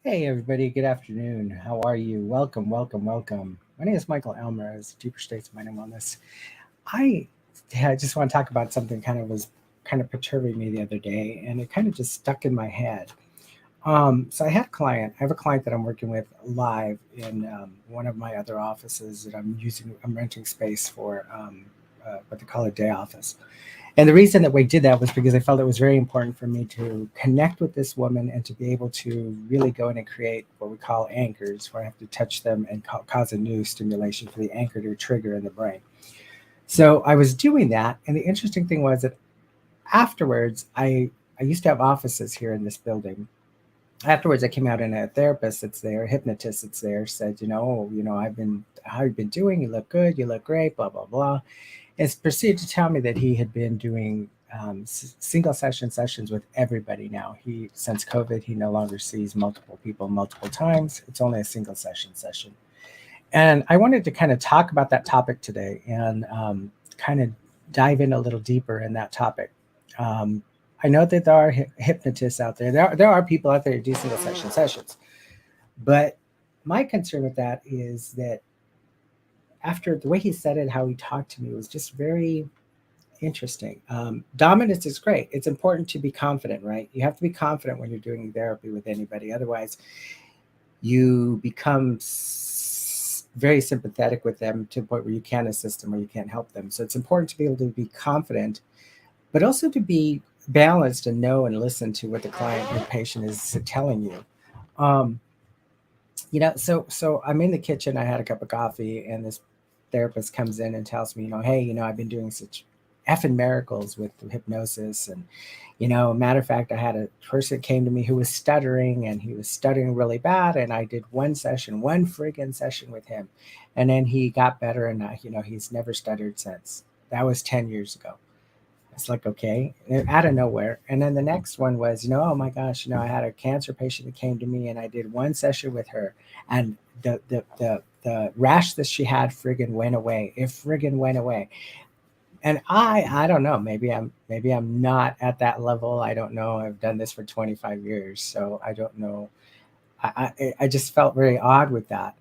Hey, everybody. Good afternoon. How are you? Welcome, welcome, welcome. My name is Michael Elmer. As Deeper States Mind and Wellness. I, I just want to talk about something was kind of perturbing me the other day, and it kind of just stuck in my head. So I had a client. I have a client that I'm working with live in one of my other offices that I'm using. I'm renting space for what they call a day office. And the reason that we did that was because I felt it was very important for me to connect with this woman and to be able to really go in and create what we call anchors, where I have to touch them and cause a new stimulation for the anchor to trigger in the brain. So I was doing that. And the interesting thing was that afterwards, I used to have offices here in this building. Afterwards, I came out and a therapist that's there, a hypnotist that's there, said, how you been doing? You look good. You look great, blah, blah, blah, and proceeded to tell me that he had been doing single sessions with everybody now. Since COVID, he no longer sees multiple people multiple times. It's only a single session. And I wanted to kind of talk about that topic today and kind of dive in a little deeper in that topic. Um, I know that there are hypnotists out there. There are people out there who do single sessions. But my concern with that is that after the way he said it, how he talked to me was just very interesting. Dominance is great. It's important to be confident, right? You have to be confident when you're doing therapy with anybody. Otherwise, you become very sympathetic with them to the point where you can't assist them or you can't help them. So it's important to be able to be confident, but also to be balanced and know and listen to what the client or patient is telling you. Um, so I'm in the kitchen. I had a cup of coffee, and this therapist comes in and tells me, hey, I've been doing such effing miracles with hypnosis, and matter of fact, I had a person came to me who was stuttering, and he was stuttering really bad, and I did one friggin' session with him, and then he got better, and he's never stuttered since. That was 10 years ago. It's like, okay, out of nowhere. And then the next one was, oh my gosh, I had a cancer patient that came to me, and I did one session with her, and the rash that she had friggin' went away. It friggin' went away. And I don't know, maybe I'm not at that level. I don't know. I've done this for 25 years, so I don't know. I just felt very odd with that.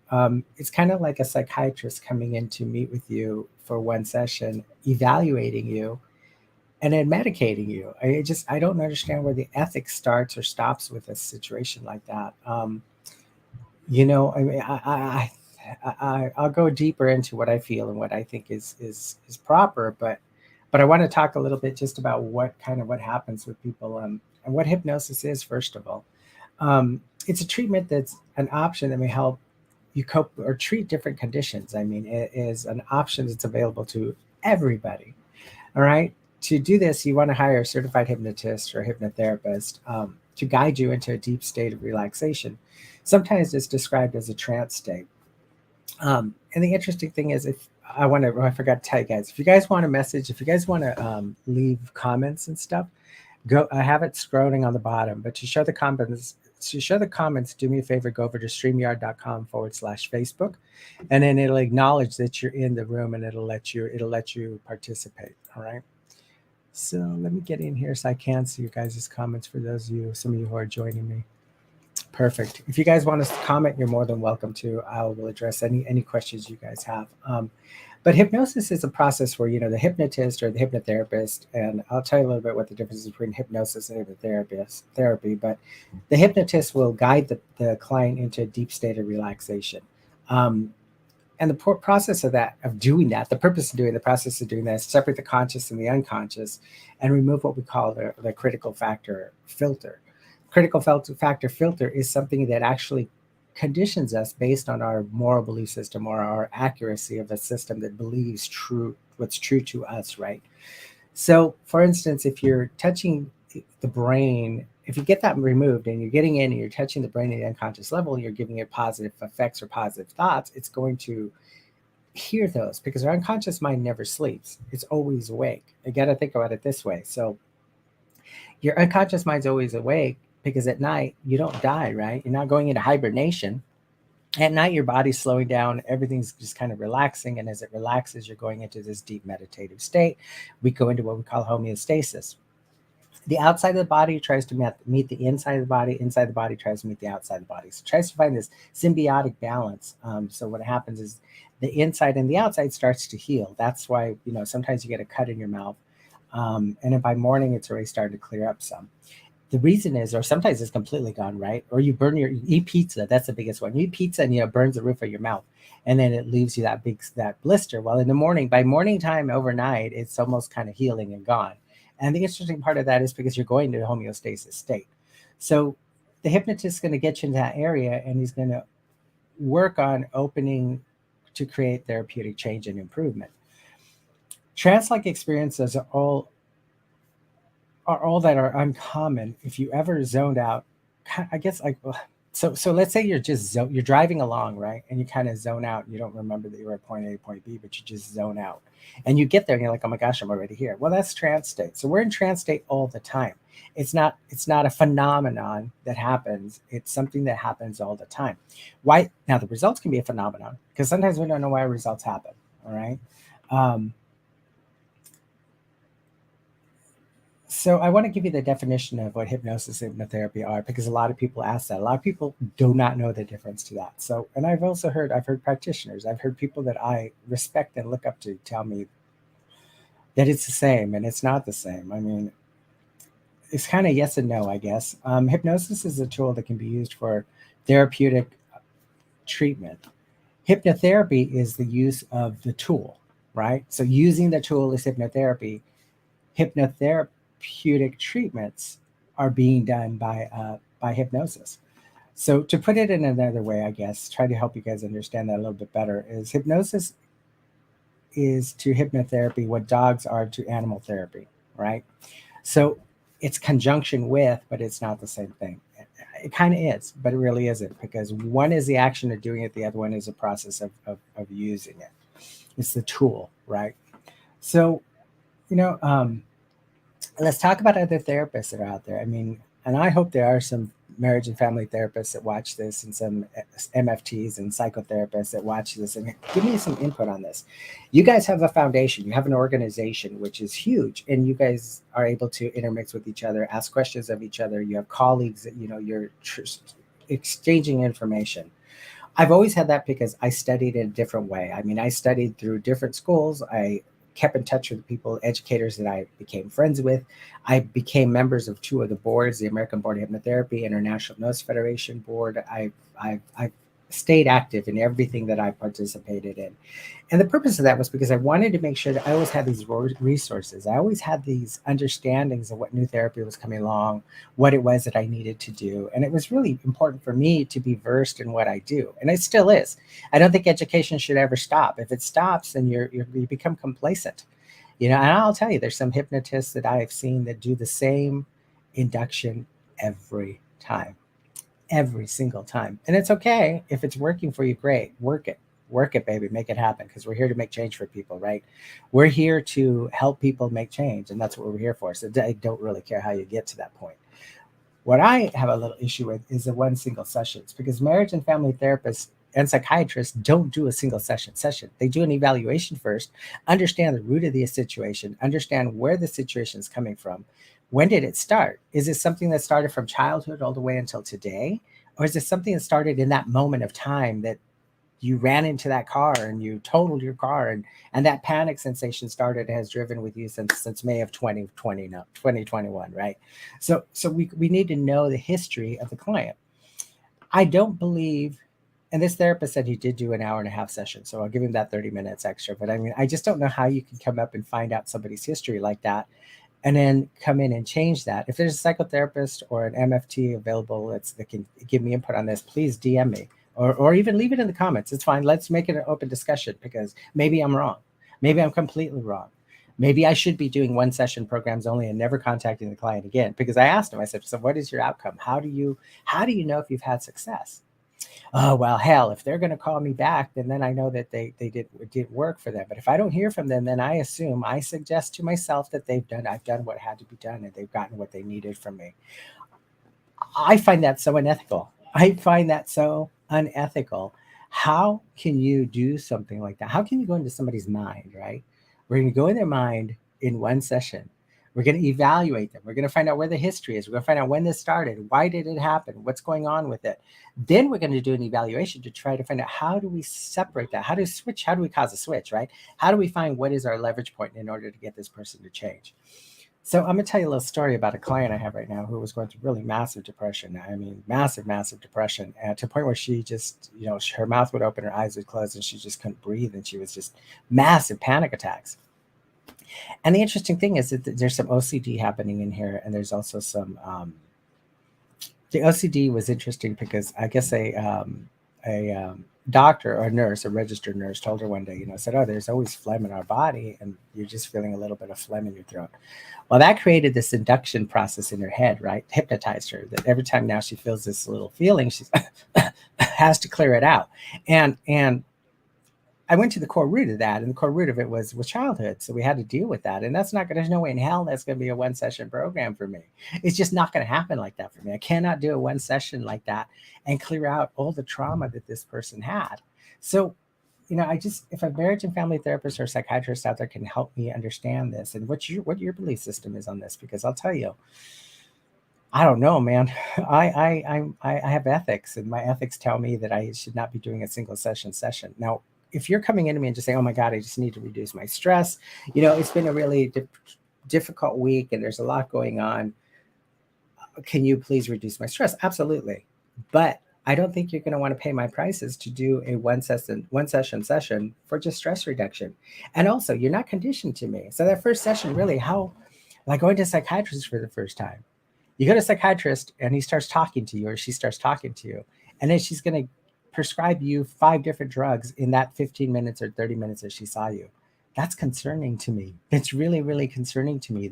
It's kind of like a psychiatrist coming in to meet with you for one session, evaluating you, and then medicating you. I don't understand where the ethics starts or stops with a situation like that. I mean, I'll go deeper into what I feel and what I think is proper, but I want to talk a little bit just about what happens with people, and what hypnosis is first of all. It's a treatment that's an option that may help you cope or treat different conditions. I mean, it is an option that's available to everybody. All right. To do this, you want to hire a certified hypnotist or hypnotherapist to guide you into a deep state of relaxation. Sometimes it's described as a trance state. And the interesting thing is, I forgot to tell you guys, if you guys want a message, if you guys want to leave comments and stuff, I have it scrolling on the bottom. But to show the comments, do me a favor, go over to streamyard.com/Facebook, and then it'll acknowledge that you're in the room, and it'll let you participate. All right. So let me get in here so I can see you guys' comments for some of you who are joining me. Perfect. If you guys want to comment, you're more than welcome to. I will address any questions you guys have. But hypnosis is a process where, the hypnotist or the hypnotherapist, and I'll tell you a little bit what the difference is between hypnosis and therapy, but the hypnotist will guide the client into a deep state of relaxation. Um, and the process doing that, the process of doing that is separate the conscious and the unconscious and remove what we call the critical factor filter. Critical factor filter is something that actually conditions us based on our moral belief system or our accuracy of a system that believes what's true to us, right? So, for instance, if you're touching the brain, if you get that removed and you're getting in and you're touching the brain at the unconscious level, and you're giving it positive effects or positive thoughts, it's going to hear those, because our unconscious mind never sleeps. It's always awake. You got to think about it this way. So your unconscious mind's always awake because at night you don't die, right? You're not going into hibernation. At night, your body's slowing down, everything's just kind of relaxing. And as it relaxes, you're going into this deep meditative state. We go into what we call homeostasis. The outside of the body tries to meet the inside the body tries to meet the outside of the body. So it tries to find this symbiotic balance. So what happens is the inside and the outside starts to heal. That's why, sometimes you get a cut in your mouth. And then by morning, it's already starting to clear up some. The reason is, or sometimes it's completely gone, right? Or you eat pizza. That's the biggest one. You eat pizza and, it burns the roof of your mouth. And then it leaves you that blister. Well, in the morning, by morning time overnight, it's almost kind of healing and gone. And the interesting part of that is because you're going to the homeostasis state. So the hypnotist is going to get you into that area and he's going to work on opening to create therapeutic change and improvement. Trance-like experiences are all that are uncommon. If you ever zoned out, I guess, like, so let's say you're driving along, right, and you kind of zone out. You don't remember that you were at point A, point B, but you just zone out, and you get there and you're like, oh my gosh, I'm already here. Well, that's trance state. So we're in trance state all the time. It's not a phenomenon that happens. It's something that happens all the time. Why? Now the results can be a phenomenon because sometimes we don't know why results happen. All right. um, So I want to give you the definition of what hypnosis and hypnotherapy are because a lot of people ask that. A lot of people do not know the difference to that. So, and I've heard practitioners, I've heard people that I respect and look up to tell me that it's the same, and it's not the same. I mean, it's kind of yes and no, I guess. Hypnosis is a tool that can be used for therapeutic treatment. Hypnotherapy is the use of the tool, right? So using the tool is hypnotherapy. Hypnotherapeutic treatments are being done by hypnosis. So to put it in another way, I guess, try to help you guys understand that a little bit better, is hypnosis is to hypnotherapy what dogs are to animal therapy, right? So it's conjunction with, but it's not the same thing. It kind of is, but it really isn't because one is the action of doing it, the other one is a process of using it. It's the tool, right? So, you know, let's talk about other therapists that are out there. I mean, and I hope there are some marriage and family therapists that watch this and some MFTs and psychotherapists that watch this and give me some input on this. You guys have a foundation, you have an organization, which is huge, and you guys are able to intermix with each other, ask questions of each other. You have colleagues that, you're exchanging information. I've always had that because I studied in a different way. I mean, I studied through different schools. I kept in touch with people, educators that I became friends with. I became members of two of the boards, the American Board of Hypnotherapy, International Hypnosis Federation Board. I've stayed active in everything that I participated in. And the purpose of that was because I wanted to make sure that I always had these resources. I always had these understandings of what new therapy was coming along, what it was that I needed to do. And it was really important for me to be versed in what I do. And it still is. I don't think education should ever stop. If it stops, then you become complacent. And I'll tell you, there's some hypnotists that I have seen that do the same induction every single time. And it's okay if it's working for you, great. Work it, baby, make it happen because we're here to make change for people, right? We're here to help people make change, and that's what we're here for. So I don't really care how you get to that point. What I have a little issue with is the one single sessions because marriage and family therapists and psychiatrists don't do a single session. They do an evaluation first, understand the root of the situation, understand where the situation is coming from. When did it start? Is it something that started from childhood all the way until today? Or is it something that started in that moment of time that you ran into that car and you totaled your car and that panic sensation started has driven with you since May of 2020, no, 2021, right? So we need to know the history of the client. I don't believe, and this therapist said he did do an hour and a half session, so I'll give him that 30 minutes extra. But I mean, I just don't know how you can come up and find out somebody's history like that and then come in and change that. If there's a psychotherapist or an MFT available that can give me input on this, please DM me or even leave it in the comments. It's fine. Let's make it an open discussion because maybe I'm wrong. Maybe I'm completely wrong. Maybe I should be doing one session programs only and never contacting the client again because I asked him, I said, so what is your outcome? How do you know if you've had success? Oh, well, hell, if they're going to call me back, then I know that it did work for them. But if I don't hear from them, then I suggest to myself that I've done what had to be done and they've gotten what they needed from me. I find that so unethical. How can you do something like that? How can you go into somebody's mind, right? We're going to go in their mind in one session. We're going to evaluate them. We're going to find out where the history is. We're going to find out when this started. Why did it happen? What's going on with it? Then we're going to do an evaluation to try to find out, how do we separate that? How do we switch? How do we cause a switch, right? How do we find what is our leverage point in order to get this person to change? So I'm going to tell you a little story about a client I have right now who was going through really massive depression. I mean, massive, massive depression, and to the point where she just, her mouth would open, her eyes would close, and she just couldn't breathe. And she was just massive panic attacks. And the interesting thing is that there's some OCD happening in here, and there's also some. The OCD was interesting because I guess a doctor or a nurse, a registered nurse, told her one day, said, "Oh, there's always phlegm in our body, and you're just feeling a little bit of phlegm in your throat." Well, that created this induction process in her head, right? Hypnotized her. That every time now she feels this little feeling, she has to clear it out, and I went to the core root of that, and the core root of it was childhood. So we had to deal with that. And that's not going to, there's no way in hell that's going to be a one session program for me. It's just not going to happen like that for me. I cannot do a one session like that and clear out all the trauma that this person had. So, if a marriage and family therapist or psychiatrist out there can help me understand this and what your belief system is on this, because I'll tell you, I don't know, man. I have ethics, and my ethics tell me that I should not be doing a single session. Now, if you're coming into me and just saying, "Oh my God, I just need to reduce my stress," it's been a really difficult week and there's a lot going on. Can you please reduce my stress? Absolutely. But I don't think you're going to want to pay my prices to do a one session for just stress reduction. And also, you're not conditioned to me. So that first session, really, like going to a psychiatrist for the first time. You go to a psychiatrist and he starts talking to you, or she starts talking to you, and then she's going to prescribe you 5 different drugs in that 15 minutes or 30 minutes that she saw you. That's concerning to me. It's really, really concerning to me.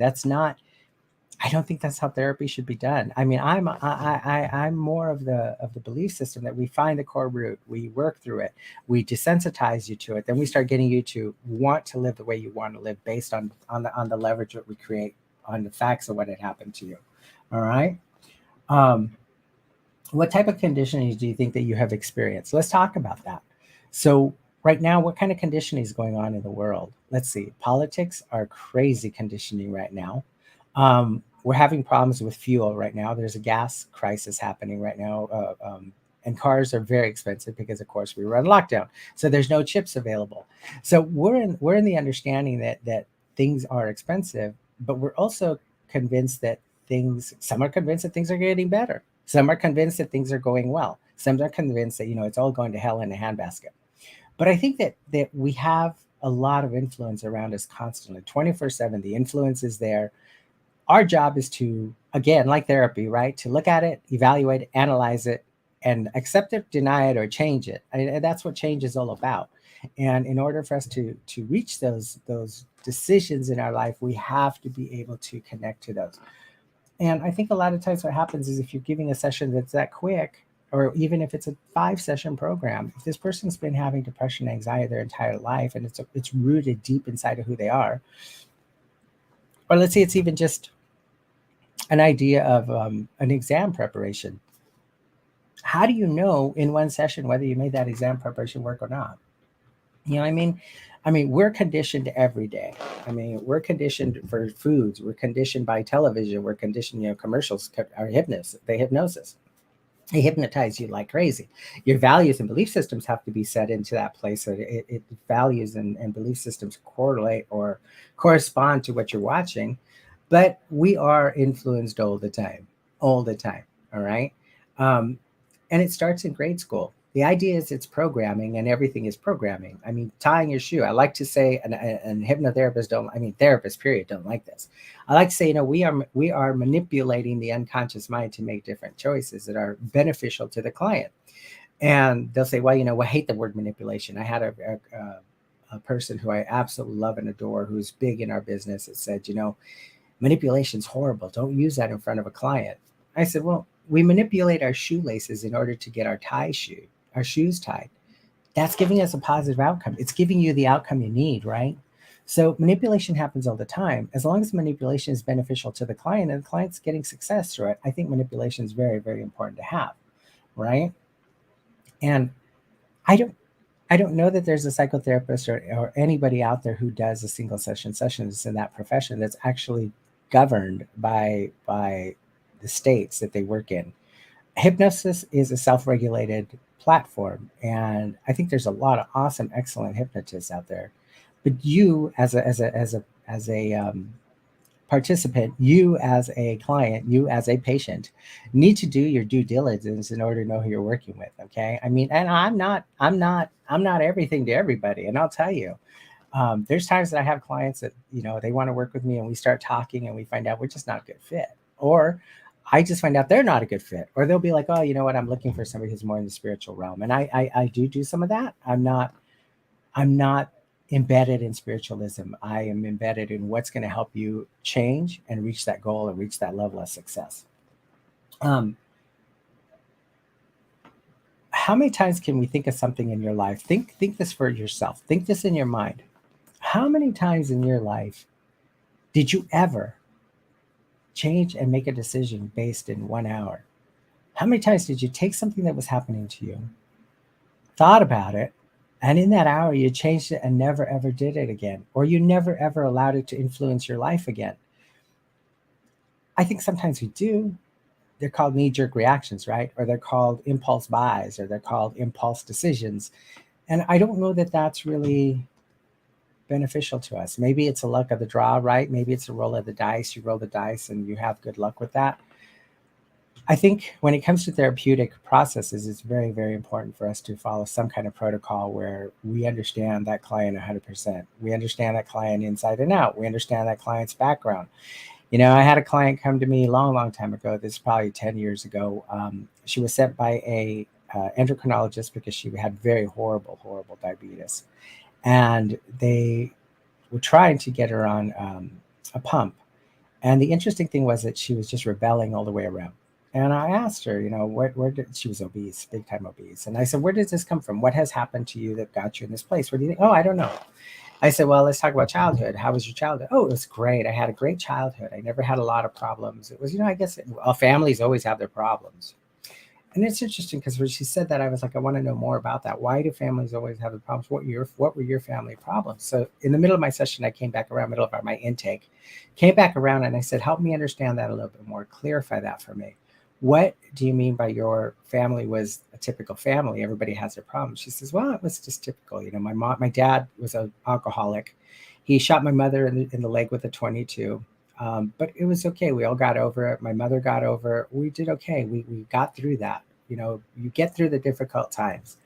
I don't think that's how therapy should be done. I mean, I'm more of the belief system that we find the core root, we work through it, we desensitize you to it, then we start getting you to want to live the way you want to live based on the leverage that we create on the facts of what had happened to you. All right. What type of conditioning do you think that you have experienced? Let's talk about that. So right now, what kind of conditioning is going on in the world? Let's see. Politics are crazy conditioning right now. We're having problems with fuel right now. There's a gas crisis happening right now. And cars are very expensive because, of course, we were on lockdown. So there's no chips available. So we're in the understanding that things are expensive, but we're also convinced that some are convinced that things are getting better. Some are convinced that things are going well. Some are convinced that, it's all going to hell in a handbasket. But I think that we have a lot of influence around us constantly, 24/7. The influence is there. Our job is to, again, like therapy, right? To look at it, evaluate it, analyze it, and accept it, deny it, or change it. And that's what change is all about. And in order for us to reach those decisions in our life, we have to be able to connect to those. And I think a lot of times what happens is, if you're giving a session that's that quick, or even if it's a 5-session program, if this person's been having depression, anxiety their entire life, and it's rooted deep inside of who they are, or let's say it's even just an idea of an exam preparation. How do you know in one session whether you made that exam preparation work or not? You know what I mean? We're conditioned every day. We're conditioned for foods. We're conditioned by television. We're conditioned, commercials are hypnosis. They hypnotize you like crazy. Your values and belief systems have to be set into that place. So values and belief systems correlate or correspond to what you're watching. But we are influenced all the time. All right. And it starts in grade school. The idea is it's programming, and everything is programming. Tying your shoe. I like to say, and hypnotherapists therapists, period, don't like this. I like to say, we are manipulating the unconscious mind to make different choices that are beneficial to the client. And they'll say, well, I hate the word manipulation. I had a person who I absolutely love and adore, who's big in our business, that said, manipulation's horrible. Don't use that in front of a client. I said, well, we manipulate our shoelaces in order to get our shoes tied. That's giving us a positive outcome. It's giving you the outcome you need, right? So manipulation happens all the time. As long as manipulation is beneficial to the client and the client's getting success through it, I think manipulation is very, very important to have, right? And I don't know that there's a psychotherapist or anybody out there who does a single sessions in that profession that's actually governed by the states that they work in. Hypnosis is a self-regulated platform, and I think there's a lot of awesome, excellent hypnotists out there. But you, as a participant, you as a client, you as a patient, need to do your due diligence in order to know who you're working with. Okay, I mean, and I'm not everything to everybody, and I'll tell you, there's times that I have clients that they want to work with me, and we start talking, and we find out we're just not a good fit, or I just find out they're not a good fit, or they'll be like, oh, you know what, I'm looking for somebody who's more in the spiritual realm, and I do some of that. I'm not embedded in spiritualism. I am embedded in what's going to help you change and reach that goal and reach that level of success. Um, how many times can we think of something in your life? Think this for yourself. Think this in your mind. How many times in your life did you ever change and make a decision based in 1 hour? How many times did you take something that was happening to you, thought about it, and in that hour you changed it and never ever did it again, or you never ever allowed it to influence your life again? I think sometimes we do. They're called knee jerk reactions, right? Or they're called impulse buys, or they're called impulse decisions. And I don't know that that's really beneficial to us. Maybe it's a luck of the draw, right? Maybe it's a roll of the dice. You roll the dice and you have good luck with that. I think when it comes to therapeutic processes, it's very, very important for us to follow some kind of protocol where we understand that client 100%. We understand that client inside and out. We understand that client's background. I had a client come to me a long, long time ago. This is probably 10 years ago. She was sent by a endocrinologist because she had very horrible, horrible diabetes. And they were trying to get her on a pump. And the interesting thing was that she was just rebelling all the way around. And I asked her, where did she was obese, big time obese. And I said, where does this come from? What has happened to you that got you in this place? What do you think? Oh, I don't know. I said, well, let's talk about childhood. How was your childhood? Oh, it was great. I had a great childhood. I never had a lot of problems. It was, I guess families always have their problems. And it's interesting because when she said that, I was like, I want to know more about that. Why do families always have the problems? What were your family problems? So in the middle of my session, I came back around, middle of my intake, came back around, and I said, help me understand that a little bit more. Clarify that for me. What do you mean by your family was a typical family? Everybody has their problems. She says, well, it was just typical. My dad was an alcoholic. He shot my mother in the leg with a 22. But it was okay. We all got over it. My mother got over it. We did okay. We got through that. You get through the difficult times.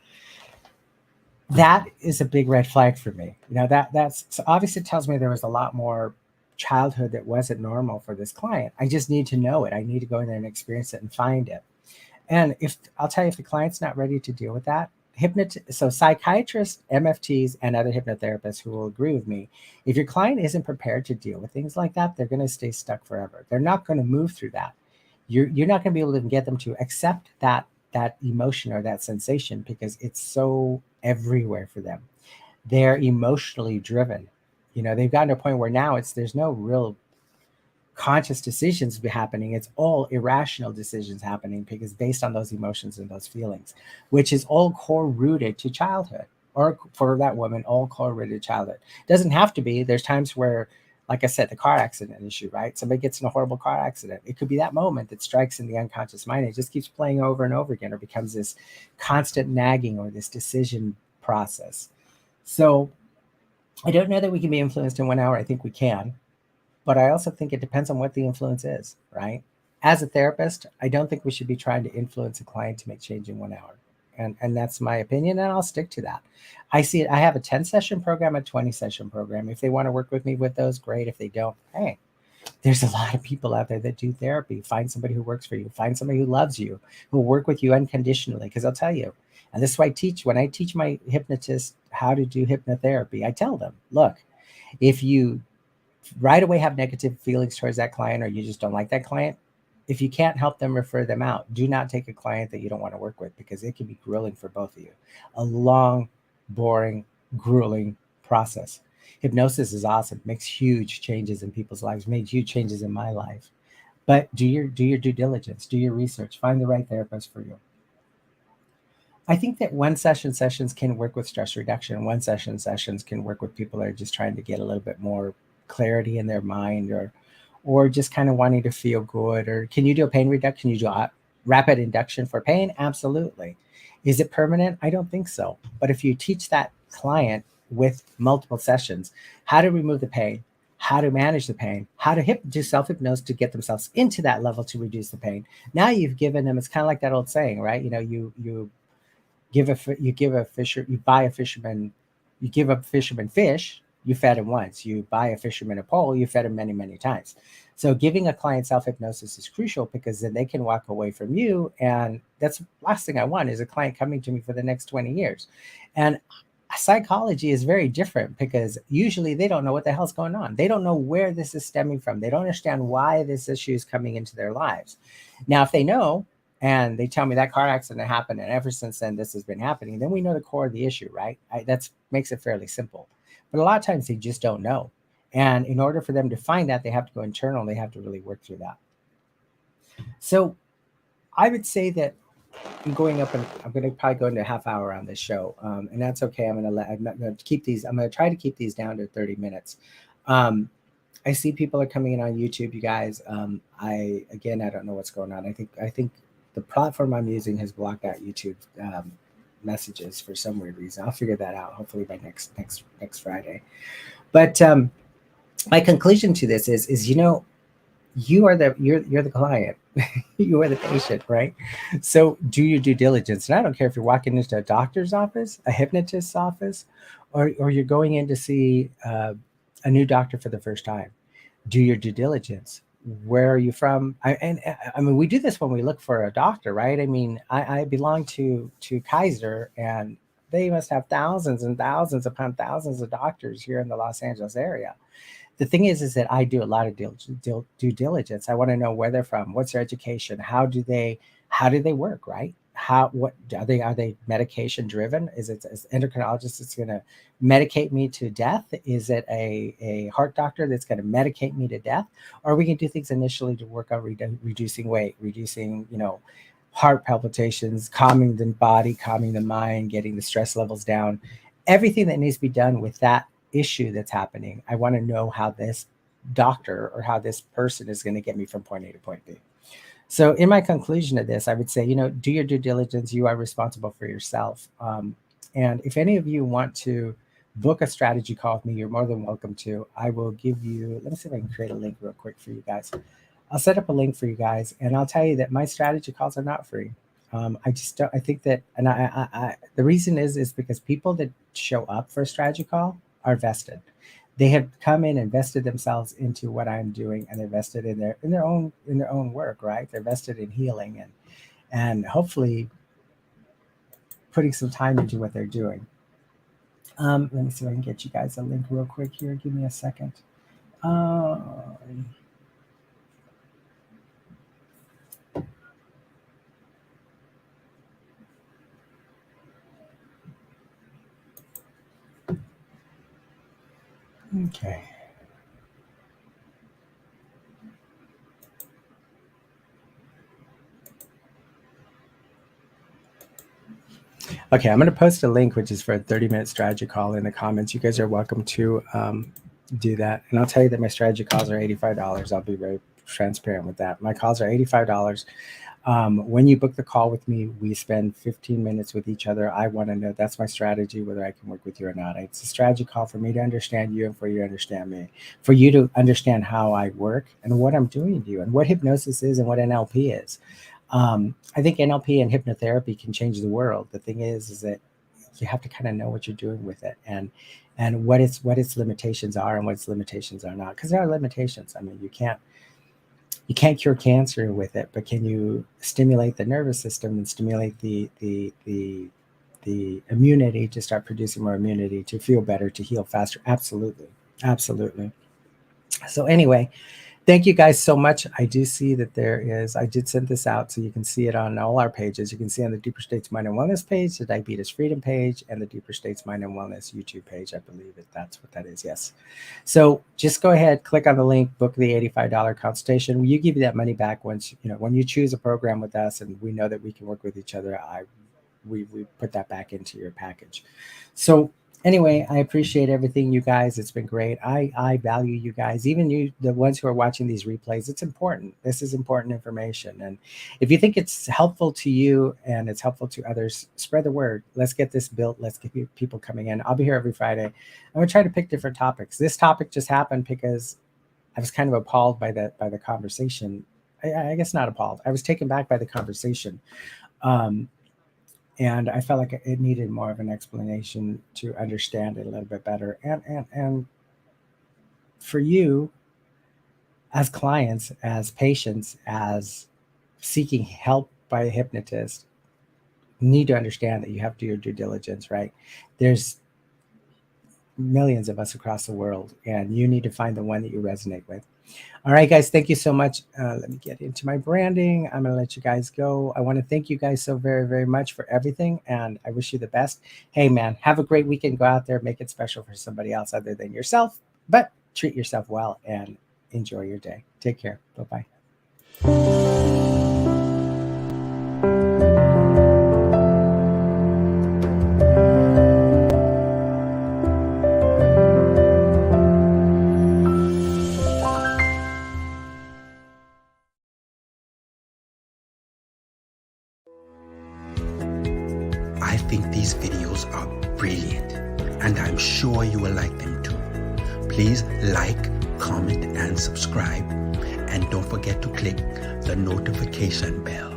That is a big red flag for me. That's so obviously it tells me there was a lot more childhood that wasn't normal for this client. I just need to know it. I need to go in there and experience it and find it. And I'll tell you, if the client's not ready to deal with that, so psychiatrists, MFTs, and other hypnotherapists who will agree with me, if your client isn't prepared to deal with things like that, they're going to stay stuck forever. They're not going to move through that. You're not going to be able to get them to accept that emotion or that sensation because it's so everywhere for them. They're emotionally driven. They've gotten to a point where now there's no real conscious decisions happening. It's all irrational decisions happening because based on those emotions and those feelings, which is all core rooted to childhood, or for that woman, all core rooted to childhood. Doesn't have to be. There's times where, like I said, the car accident issue, right? Somebody gets in a horrible car accident. It could be that moment that strikes in the unconscious mind. It just keeps playing over and over again, or becomes this constant nagging or this decision process. So I don't know that we can be influenced in 1 hour. I think we can. But I also think it depends on what the influence is, right? As a therapist, I don't think we should be trying to influence a client to make change in 1 hour. And that's my opinion, and I'll stick to that. I see it. I have a 10-session program, a 20-session program. If they want to work with me with those, great. If they don't, hey, there's a lot of people out there that do therapy. Find somebody who works for you. Find somebody who loves you, who will work with you unconditionally. Because I'll tell you, and this is why when I teach my hypnotists how to do hypnotherapy, I tell them, look, if you right away have negative feelings towards that client, or you just don't like that client, if you can't help them, refer them out. Do not take a client that you don't want to work with, because it can be grueling for both of you. A long, boring, grueling process. Hypnosis is awesome. Makes huge changes in people's lives. Made huge changes in my life. But do your due diligence. Do your research. Find the right therapist for you. I think that sessions can work with stress reduction. Sessions can work with people that are just trying to get a little bit more clarity in their mind, or just kind of wanting to feel good? Or can you do a pain reduction? Can you do a rapid induction for pain? Absolutely. Is it permanent? I don't think so. But if you teach that client with multiple sessions how to remove the pain, how to manage the pain, how to do self-hypnosis to get themselves into that level to reduce the pain. Now you've given them, it's kind of like that old saying, right? You give a fisher, you buy a fisherman, you give a fisherman fish, you fed him once. You buy a fisherman a pole, you fed him many, many times. So giving a client self-hypnosis is crucial, because then they can walk away from you. And that's the last thing I want, is a client coming to me for the next 20 years. And psychology is very different, because usually they don't know what the hell's going on. They don't know where this is stemming from. They don't understand why this issue is coming into their lives. Now, if they know, and they tell me that car accident happened, and ever since then this has been happening, then we know the core of the issue, right? That makes it fairly simple. But a lot of times they just don't know. And in order for them to find that, they have to go internal, and they have to really work through that. So I would say that I'm going up, and I'm going to probably go into a half hour on this show, and that's okay. I'm not going to keep these. I'm going to try to keep these down to 30 minutes. I see people are coming in on YouTube, you guys. I don't know what's going on. I think the platform I'm using has blocked out YouTube messages for some weird reason. I'll figure that out hopefully by next Friday. But my conclusion to this is you're the client. You are the patient, right? So do your due diligence. And I don't care if you're walking into a doctor's office, a hypnotist's office, or you're going in to see a new doctor for the first time. Do your due diligence. Where are you from? I mean, we do this when we look for a doctor, right? I mean, I belong to Kaiser, and they must have thousands and thousands upon thousands of doctors here in the Los Angeles area. The thing is that I do a lot of due diligence. I want to know where they're from, what's their education, how do they work, right? What are they medication driven? Is it an endocrinologist that's going to medicate me to death? Is it a heart doctor that's going to medicate me to death? Or we can do things initially to work on reducing weight, reducing, heart palpitations, calming the body, calming the mind, getting the stress levels down, everything that needs to be done with that issue that's happening. I want to know how this doctor or how this person is going to get me from point A to point B. So in my conclusion of this, I would say, do your due diligence. You are responsible for yourself. And if any of you want to book a strategy call with me, you're more than welcome to. I will give you, let me see if I can create a link real quick for you guys. I'll set up a link for you guys, and I'll tell you that my strategy calls are not free. I just don't, I think that, and the reason is because people that show up for a strategy call are vested. They have come in and vested themselves into what I'm doing, and they're vested in their own work, right? They're vested in healing and hopefully putting some time into what they're doing. Let me see if I can get you guys a link real quick here. Give me a second. Okay. Okay, I'm going to post a link, which is for a 30-minute strategy call in the comments. You guys are welcome to do that. And I'll tell you that my strategy calls are $85. I'll be very transparent with that. My calls are $85. When you book the call with me, we spend 15 minutes with each other. I want to know, that's my strategy, whether I can work with you or not. It's a strategy call for me to understand you and for you to understand me, for you to understand how I work and what I'm doing to you and what hypnosis is and what NLP is. I think NLP and hypnotherapy can change the world. The thing is that you have to kind of know what you're doing with it and what its limitations are and what its limitations are not. Because there are limitations. I mean, you can't cure cancer with it, but can you stimulate the nervous system and stimulate the immunity to start producing more immunity, to feel better, to heal faster? Absolutely. Absolutely. So anyway, thank you guys so much. I do see that I did send this out so you can see it on all our pages. You can see on the Deeper States Mind and Wellness page, the Diabetes Freedom page, and the Deeper States Mind and Wellness YouTube page. I believe that's what that is. Yes. So just go ahead, click on the link, book the $85 consultation. You give you that money back once, when you choose a program with us and we know that we can work with each other, we put that back into your package. So Anyway, I appreciate everything, you guys. It's been great. I value you guys, even you, the ones who are watching these replays. It's important. This is important information. And if you think it's helpful to you and it's helpful to others, spread the word. Let's get this built. Let's get people coming in. I'll be here every Friday. I'm going to try to pick different topics. This topic just happened because I was kind of appalled by the conversation. I guess not appalled. I was taken back by the conversation. And I felt like it needed more of an explanation to understand it a little bit better. And for you, as clients, as patients, as seeking help by a hypnotist, need to understand that you have to do your due diligence, right? There's millions of us across the world, and you need to find the one that you resonate with. All right, guys, thank you so much. Let me get into my branding. I'm going to let you guys go. I want to thank you guys so very, very much for everything, and I wish you the best. Hey, man, have a great weekend. Go out there, make it special for somebody else other than yourself, but treat yourself well and enjoy your day. Take care. Bye-bye. I think these videos are brilliant, and I'm sure you will like them too. Please like, comment, and subscribe, and don't forget to click the notification bell.